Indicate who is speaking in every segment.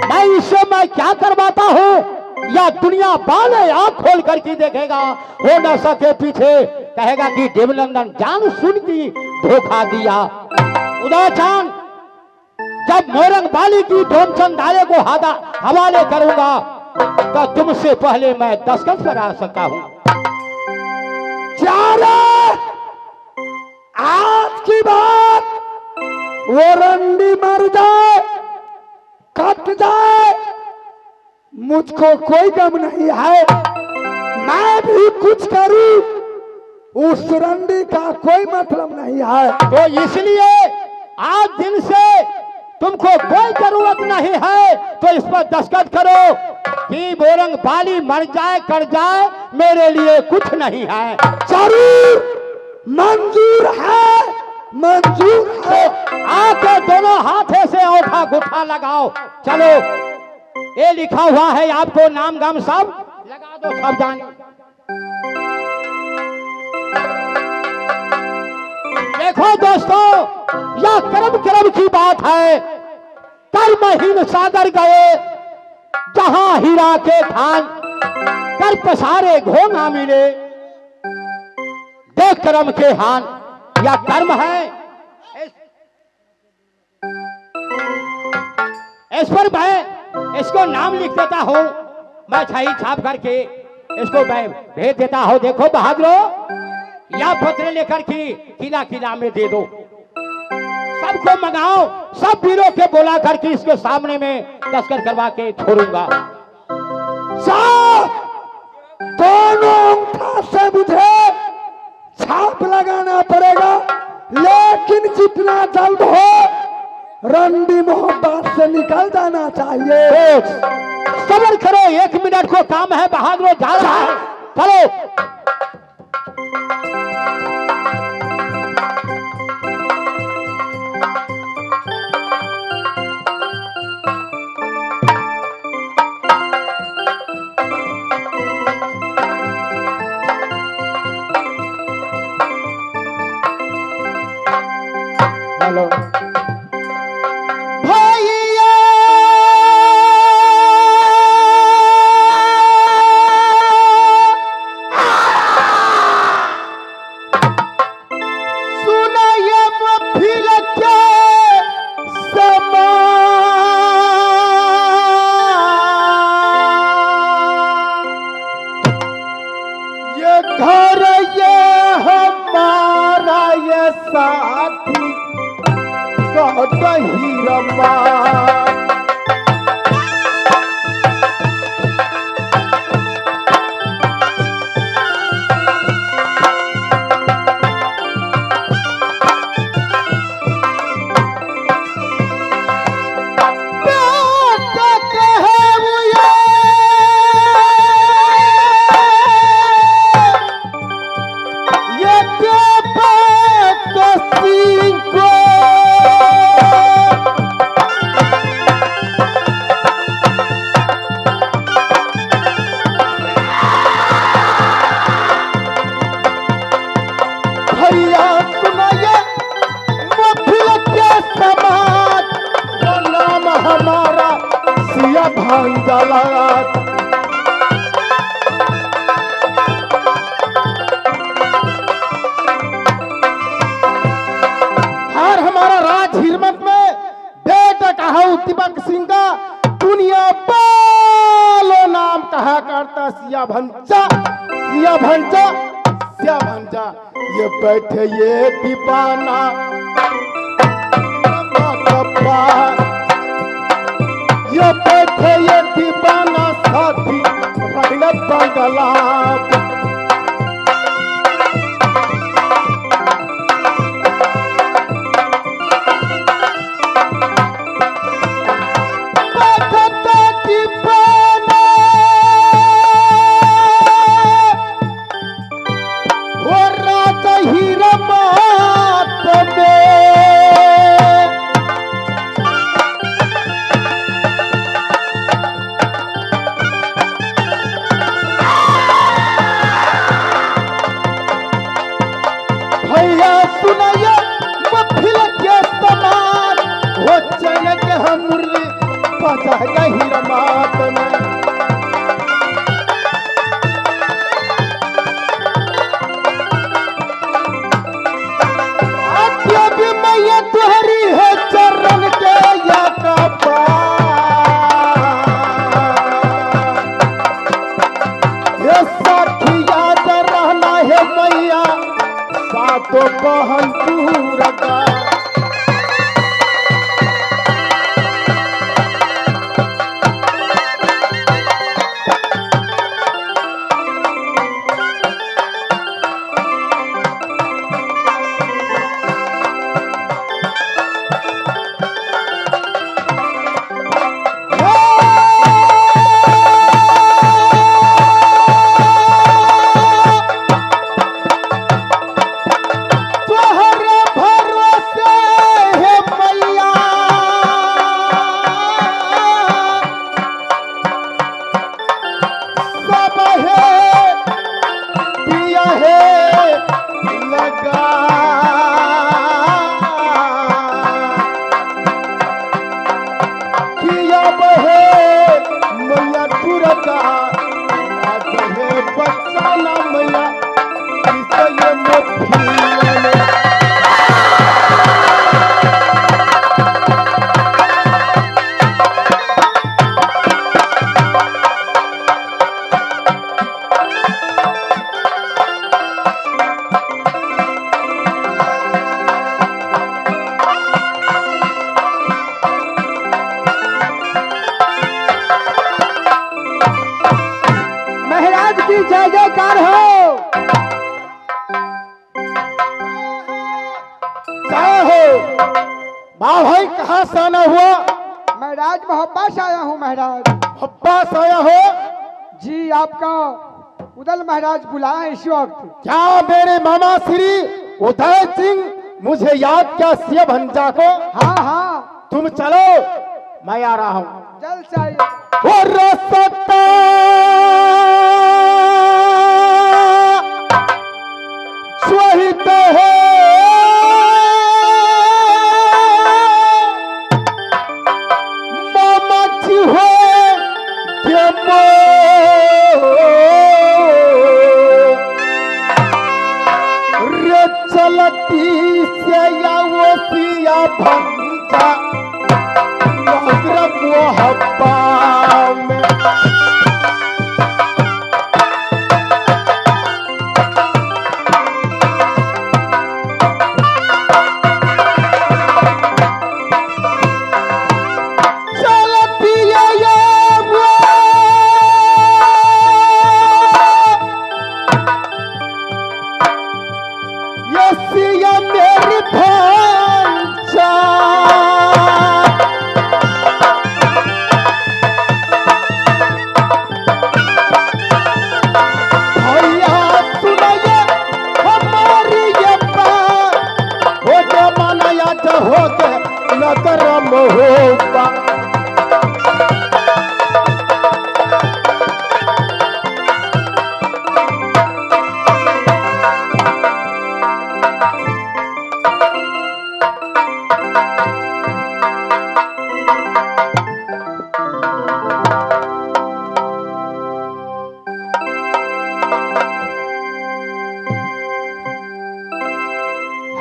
Speaker 1: मैं इससे मैं क्या करवाता हूँ या दुनिया वाले आंख खोल करके देखेगा, हो न सके पीछे कहेगा कि देवनंदन जान सुन की धोखा दिया। उदाचान जब मोरंग बाली की धोमचंद आये को हवाले करूंगा तो तुमसे पहले मैं दस्तखत करा सकता हूं।
Speaker 2: आज की बात वो रंडी मर जाए कट जाए मुझको कोई गम नहीं है, मैं भी कुछ करूं उस रंडी का कोई मतलब नहीं है।
Speaker 1: तो इसलिए आज दिन से तुमको कोई जरूरत नहीं है, तो इस पर दस्तखत करो कि मोरंग बाली मर जाए कर जाए मेरे लिए कुछ नहीं है।
Speaker 2: जरूर मंजूर है, मंजूर है।
Speaker 1: आके दोनों हाथे से औठा गुठा लगाओ। चलो ये लिखा हुआ है आपको, नाम गाम सब लगा दो, सब जाने। देखो दोस्तों, यह कर्म कर्म की बात है। कर्महीन सागर गए जहां हीरा के खान, कर पसारे घो ना मिले देख कर्म के हान। या कर्म है, इस पर मैं इसको नाम लिख देता हूं, मैं छाई छाप करके इसको मैं भेज देता हूं। देखो बहादुरो, या पत्र लेकर के किला किला में दे दो, सबको मंगाओ, सब वीरों के बोला करके इसके सामने में दस्तखत करवा के छोड़ूंगा।
Speaker 2: दोनों अंगूठा से मुझे छाप लगाना पड़ेगा, लेकिन जितना जल्द हो रंडी मोहब्बत से निकल जाना चाहिए।
Speaker 1: सबर करो, 1 मिनट को काम है बहादुर, जा रहा है, चलो।
Speaker 2: हेलो
Speaker 1: भैया सुनाइए फिर के समा, ये घर ये हमारा ये साथी कहीं रमा।
Speaker 2: और हमारा राज हिरमत में बेटा कहा दीपक सिंह का दुनिया बालो नाम कहा करता सिया भंजा, सिया भंजा, सिया भंजा। ये बैठे ये दीवाना ये बैठे ये दीवाना साथी रगड़त बंगला। गहिर मात में। देवी मैया तुहरी है चरण के या कपार। ये साथी याद रहना है मैया सातो बहन पूरा का। जय जयकार हो, जय हो। वाह भाई, कहाँ से आना हुआ?
Speaker 3: महाराज मोहब्बा से आया हूँ महाराज।
Speaker 2: हब्बा से आया हो
Speaker 3: जी, आपका उदल महाराज बुलाए इस वक्त।
Speaker 2: क्या मेरे मामा श्री उदय सिंह मुझे याद क्या सिया भंजा को?
Speaker 3: हाँ हाँ,
Speaker 2: तुम चलो, मैं आ रहा हूँ।
Speaker 3: जल्द से आइए।
Speaker 2: और रसता स्वहित है मामा जी हो के रे चलती से या वो सिया भंजा नगर मोहब्बा में।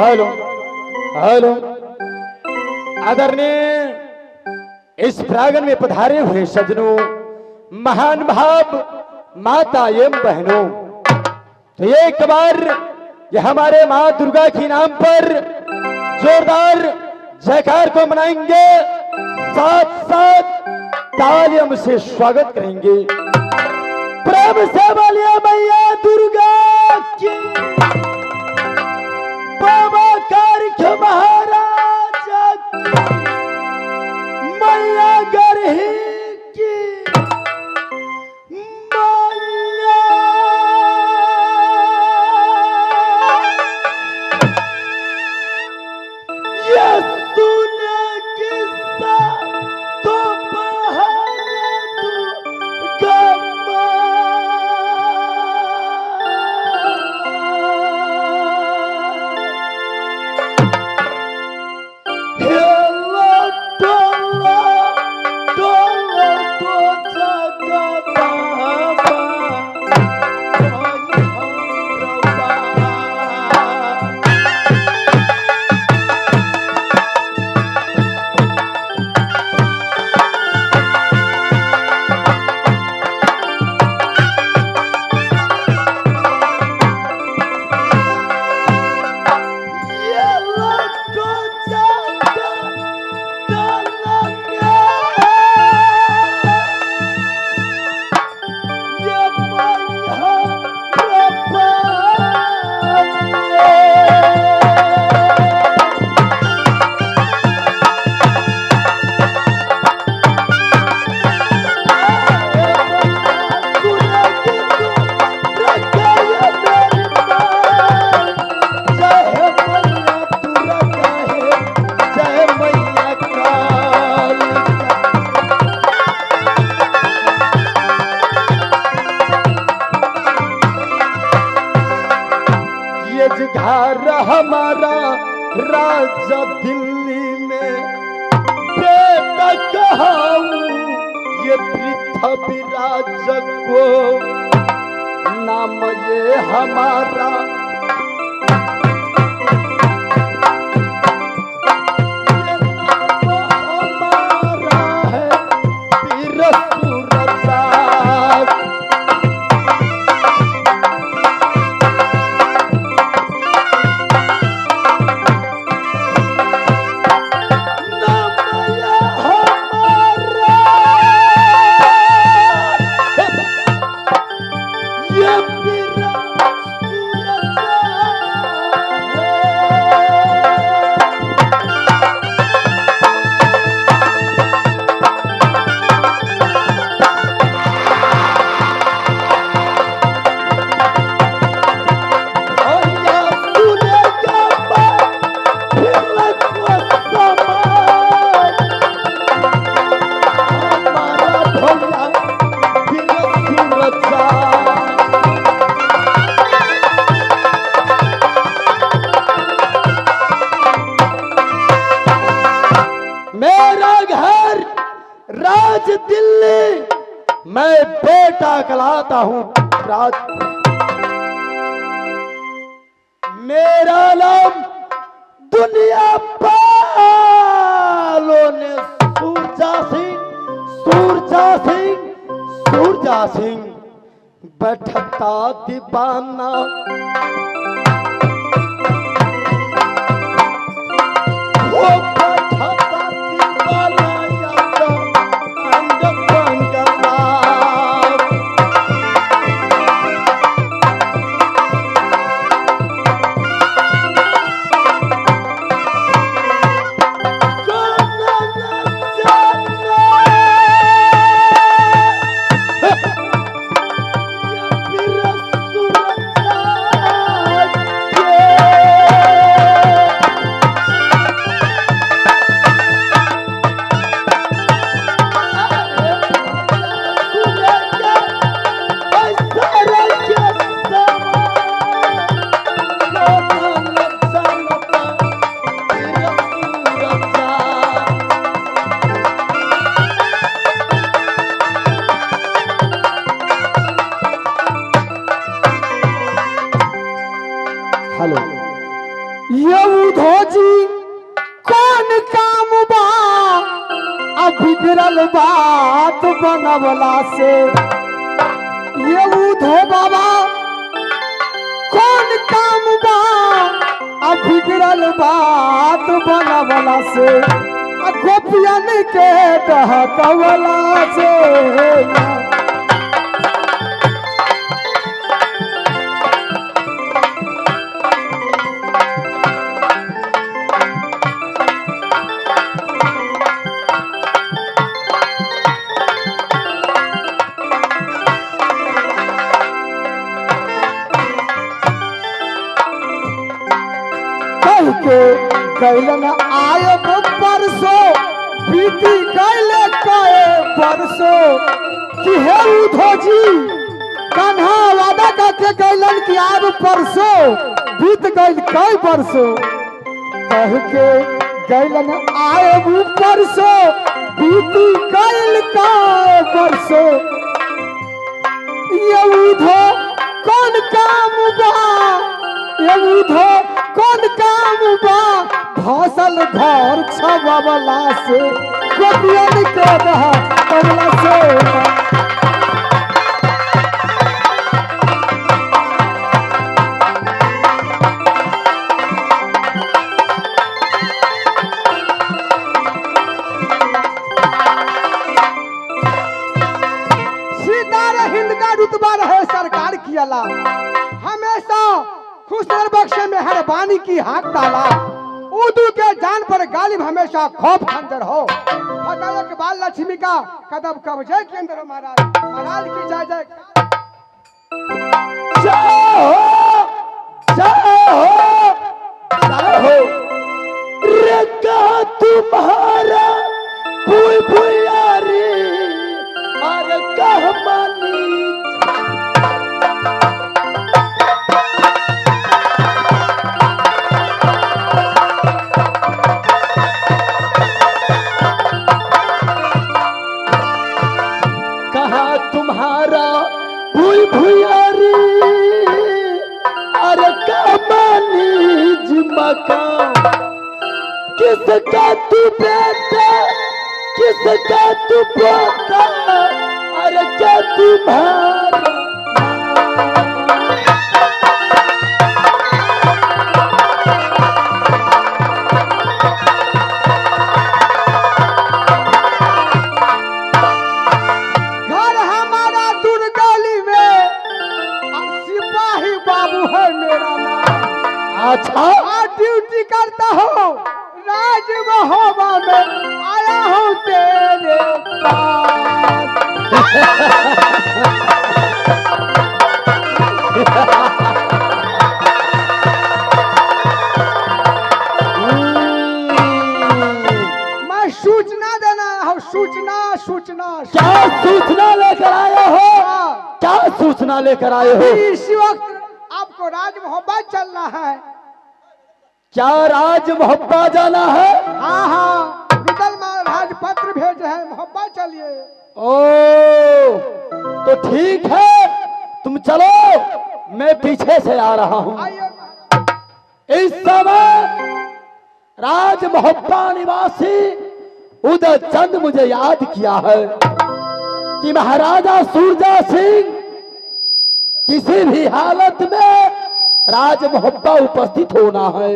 Speaker 2: हेलो हेलो, आदरणीय इस प्रांगण में पधारे हुए सज्जनों, महान भाव माता एवं बहनों, तो ये एक बार ये हमारे माँ दुर्गा के नाम पर जोरदार जयकार को मनाएंगे, साथ साथ तालियों से स्वागत करेंगे। प्रेम से बोलिए मैया दुर्गा की, बाबा कारख महाराज मैया गरही की मैया। ये तूने किस्सा तो पहाड़ तू गमा। राजा दिल्ली में बेटा कहाऊं ये पृथ्वीराज को नाम ये हमारा ये नाम हमारा है वीर सूरज। मेरा घर राज दिल्ली, मैं बेटा कहलाता हूँ राज। मेरा नाम दुनिया वालों ने सूरजा सिंह, सूरजा सिंह, सूरजा सिंह बैठता दीवाना। वो बैठता दीवाना याद अंग बंगला। हेलो, ये उधोजी कौन काम बा बिगड़ल बात बनवला से। ये उधो बाबा कौन काम बा बिगड़ल बात बनवला से। गोपियन के डहकवला से। के कैलन आयब परसों बीती गैले कए परसों कि हे उधोजी कान्हा वादा करके कैलन कि आब परसों बीत गैल कई परसों। कह के कैलन आयब परसों बीती गैल कए परसों। ये उधो कौन काम बा, ये उधो कौन काम बा भौसल घर छबला से। गोपियन के रहा कमला से। सीता रे हिंद का रुतबा रहे सरकार कियाला। हमेशा खुशर बख्शे में मेहरबानी की हाथ डाला। उर्दू के जान पर गालिब हमेशा खौफ खंजर हो। फतेह के बाद लक्ष्मी का कदम कब्जे के अंदर हो। महाराज महाराज की जय जय। तुम्हारा भूल भुयारी अरे कहमानी। भुयारी अरे कमानी मकान किसका तू बेटा किसका तू पोता अरे क्या तुम्हारा
Speaker 3: घर हमारा दुर्गली में और सिपाही बाबू है मेरा नाम।
Speaker 2: अच्छा
Speaker 3: और ड्यूटी करता हूँ राज महोबा में आया हूँ तेरे पास। मैं सूचना देना आया हूँ सूचना सूचना
Speaker 2: क्या सूचना लेकर आए हो
Speaker 3: हाँ।
Speaker 2: क्या सूचना लेकर आए हो
Speaker 3: इसी वक्त आपको राज मोहब्बत चलना है।
Speaker 2: क्या राज मोहब्बा जाना है
Speaker 3: हाँ हाँ रुदल महाराज पत्र भेज रहे हैं मोहब्बत चलिए।
Speaker 2: ओ तो ठीक है तुम चलो मैं पीछे से आ रहा हूँ
Speaker 3: आइए
Speaker 2: इस समय राज मोहब्बा निवासी उदय चंद मुझे याद किया है कि महाराजा सूरजा सिंह किसी भी हालत में राज मोहब्बा उपस्थित होना है।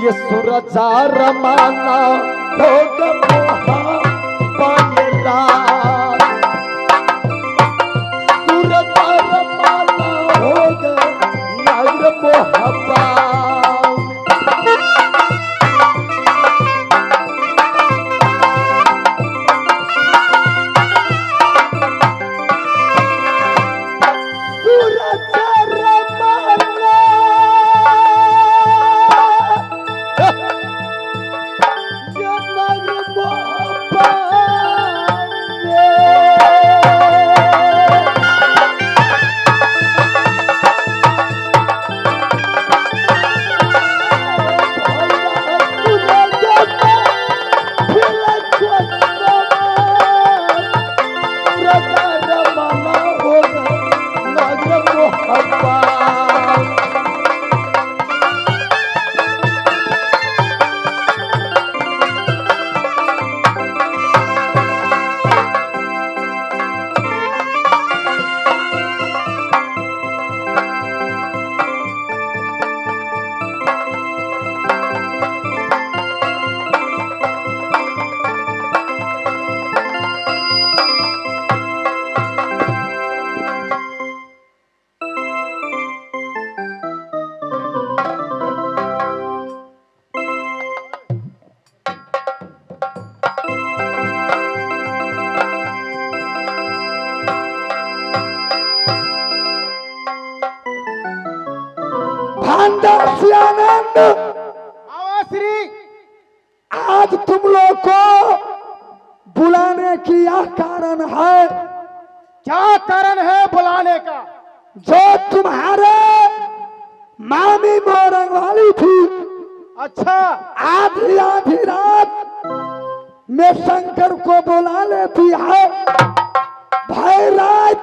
Speaker 2: ये सूरजा रमाना होगा मोहब्बा सूरजा रमाना होगा नगर मोहब्बा आनंद
Speaker 3: श्री
Speaker 2: आज तुम लोग को बुलाने की यह कारण है
Speaker 3: क्या कारण है बुलाने का?
Speaker 2: जो तुम्हारे मामी मोरंग वाली थी
Speaker 3: अच्छा
Speaker 2: आधी आधी रात में शंकर को बुला लेती है भाई रात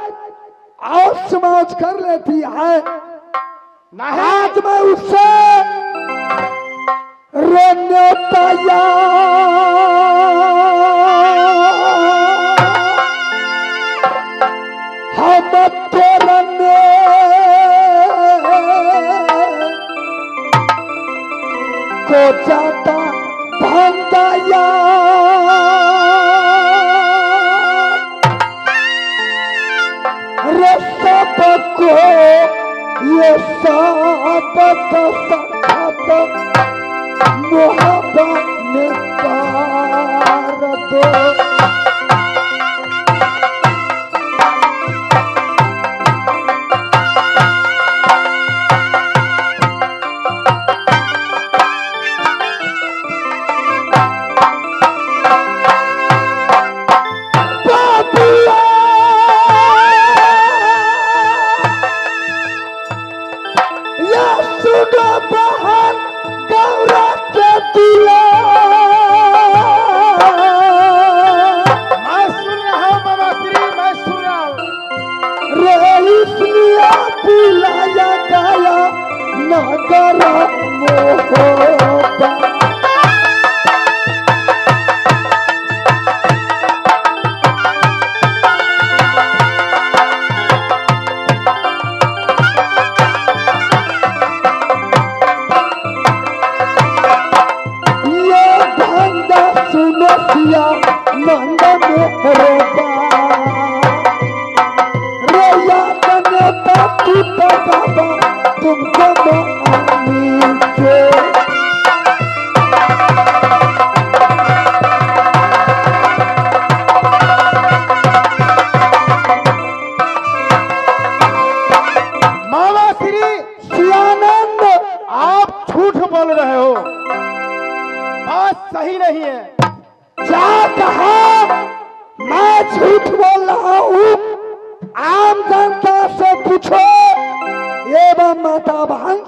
Speaker 2: और समाज कर लेती है। आज मैं उससे रोने हम तोरने को जाता भंगाया रे सबको ये सब मोहब्बत में पार दो। आनंद मेरे रोया नेता तू तो बाबा तुमको मानी के
Speaker 4: मामा श्री
Speaker 2: शिवानंद
Speaker 4: आप झूठ बोल रहे हो, बात सही नहीं है।
Speaker 2: क्या कहा? मैं झूठ बोल रहा हूँ? आम जनता से पूछो एवं माता बहन